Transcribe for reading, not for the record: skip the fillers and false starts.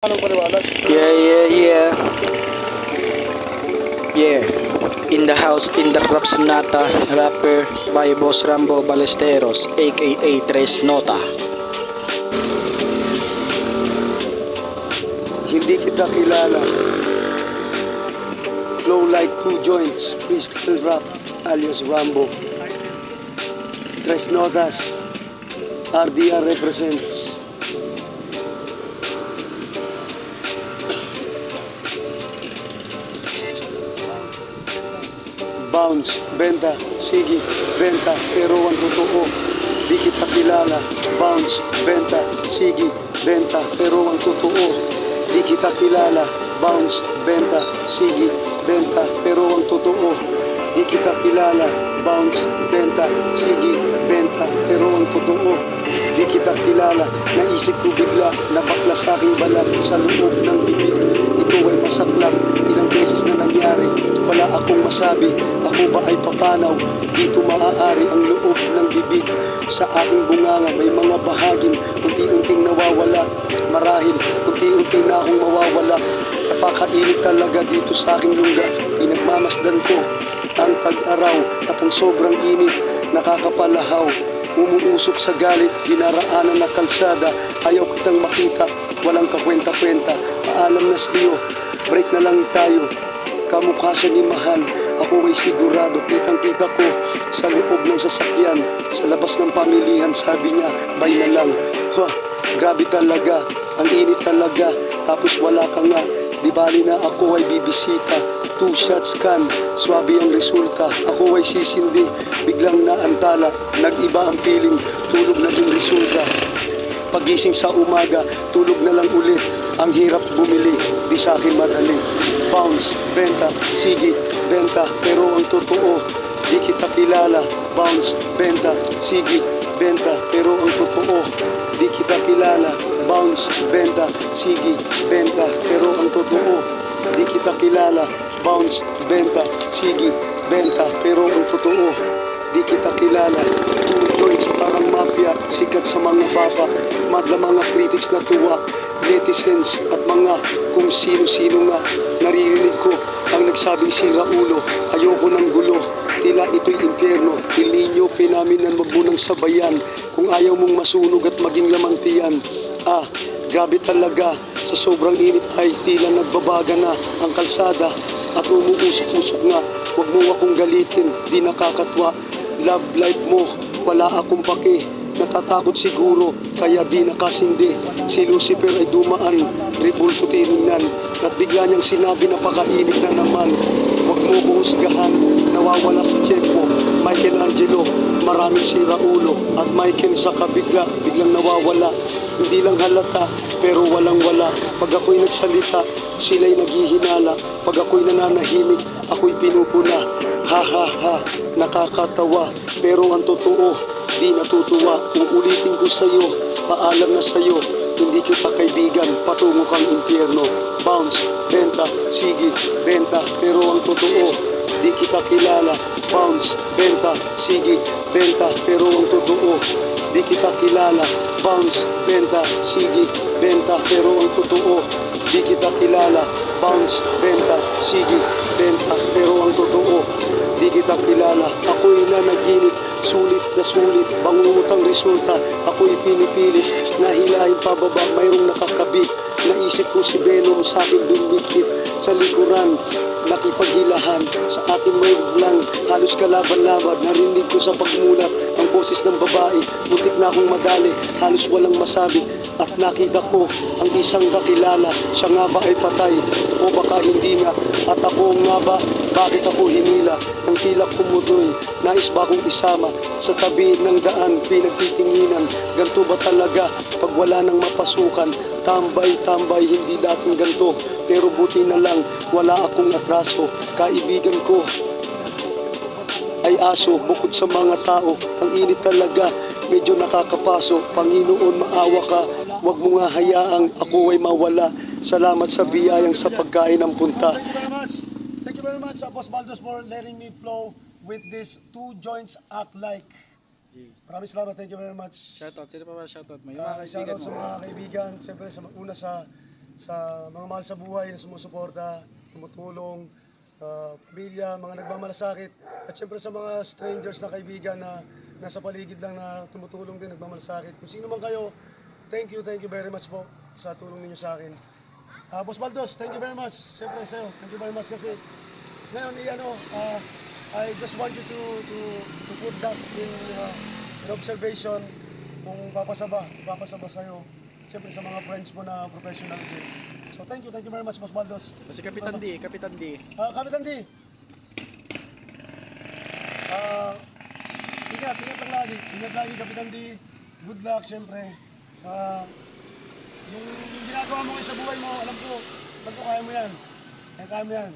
Yeah. In the house, in the rap sonata, rapper by Boss Rambo Ballesteros, aka Tres Nota. Hindi kita kilala. Flow like two joints, freestyle rap, alias Rambo. Tres Notas, RDR represents. Bounce, benta, sige, benta, pero ang totoo, di kita kilala. Bounce, benta, sige, benta, pero ang totoo, di kita kilala. Bounce, benta, sige, benta, pero ang totoo, di kita kilala. Bounce, benta, sige, benta, pero ang totoo, di kita kilala. Naisip ko bigla na bakla sa aking balat sa loob ng bibig. Ito ay masaklap, ilang beses na nangyari, wala akong masabi. Ako ba ay papanaw? Dito maaari ang loob ng bibig. Sa aking bunganga may mga bahaging unti-unting nawawala. Marahil unti-unti na akong mawawala. Napakainit talaga dito sa aking lungga. Pinagmamasdan ko ang tag-araw at ang sobrang init nakakapalahaw. Umuusok sa galit, dinaraanan na kalsada. Ayaw kitang makita, walang kakwenta-kwenta. Paalam na sa'yo, break na lang tayo. Kamukha siya ni Mahal, ako ay sigurado. Kitang-kita ko sa loob ng sasakyan. Sa labas ng pamilihan, sabi niya, bye na lang. Grabe talaga, ang init talaga. Tapos wala ka nga, di bali na ako ay bibisita. 2 shots can, swabe ang resulta. Ako ay sisindi, biglang naantala. Nag-iba ang feeling, tulog naging resulta. Pagising sa umaga, tulog na lang ulit. Ang hirap bumili, di sa akin madali. Bounce, benta, sige, benta, pero ang totoo, di kita kilala. Bounce, benta, sige, benta, pero ang totoo, di kita kilala. Bounce, benta, sige, benta, pero ang totoo, di kita kilala. Bounce, benta, sige, benta, pero ang totoo, di kita kilala. Two joints parang mafia, sikat sa mga bata. Madla mga critics na tuwa, netizens at mga kung sino-sino nga. Naririnig ko ang nagsabing sira ulo, ayoko ng gulo, tila ito'y impyerno. Il Niño, pinaminan wag mo nang sabayan, kung ayaw mong masunog at maging lamantian. Grabe talaga, sa sobrang init ay tila nagbabaga na ang kalsada at umuusok-usok nga. Wag mo akong galitin, di nakakatwa. Love life mo, wala akong pake. Natatakot siguro, kaya di nakasindi. Si Lucifer ay dumaan, ribulto tinignan, at bigla niyang sinabi na pakainit na naman. Huwag mo ko husgahan, nawawala sa tiyempo. Michelangelo, maraming sira ulo, at Michael sa biglang nawawala. Hindi lang halata, pero walang wala. Pag ako'y nagsalita, sila'y naghihinala. Pag ako'y nananahimik, ako'y pinupuna. Ha ha ha, nakakatawa, pero ang totoo, di natutuwa. Uulitin ko sa'yo, paalam na sa'yo, hindi kita kaibigan, patungo kang impyerno. Bounce, benta, sige, benta, pero ang totoo, di kita kilala. Bounce, benta, sige, benta, pero ang totoo, di kita kilala. Bounce, benta, sige, benta, pero ang totoo, di kita kilala. Bounce, benta, sige, benta, pero ang totoo, di kita kilala. Ako'y nanaginip, sulit na sulit, bangungutang resulta. Ako'y pinipilit, nahilahin pababa, mayroong nakakabit. Naisip ko si Venom, sa akin dumikit. Sa likuran, nakipaghilahan, sa akin may lang, halos kalaban-laban. Narinig ko sa pagmulat ang boses ng babae. Muntik na akong madali, halos walang masabi. At nakita ko ang isang kakilala. Siya nga ba ay patay o baka hindi nga? At ako nga ba, bakit ako hinila ng tila kumunoy? Nais ba akong isama sa tabi ng daan, pinagtitinginan? Ganto ba talaga pag wala nang mapasukan? Tambay-tambay, hindi dating ganto, pero buti na lang wala akong atraso. Kaibigan ko ay aso, bukod sa mga tao. Ang init talaga, medyo nakakapaso. Panginoon, maawa ka, wag mo nga hayaang ako ay mawala. Salamat sa biyayang sa pagkain ng punta. Thank you very much, Boss Baldos, for letting me flow with this two joints act like. Maraming salamat, thank you very much. Shoutout, sino pa ba shoutout mo? Yung Shoutout sa mga kaibigan, siyempre sa una sa sa mga mahal sa buhay na sumusuporta, tumutulong, pamilya, mga nagmamalasakit, at syempre sa mga strangers na kaibigan na nasa paligid lang na tumutulong din, nagmamalasakit. Kung sino man kayo, thank you very much po sa tulong ninyo sa akin. Boss Baldos, thank you very much. Syempre sa'yo, thank you very much kasi ngayon, I just want you to put that in observation kung papasaba sa'yo. Syempre sa mga friends mo na professional din. So thank you very much, Boss Baldos. Si Kapitan D. Kapitan D. Ingat lang lagi. Ingat lagi, Kapitan D. Good luck, syempre. Yung ginagawa mo ngayon sa buhay mo, alam ko kaya mo yan. Kaya mo yan.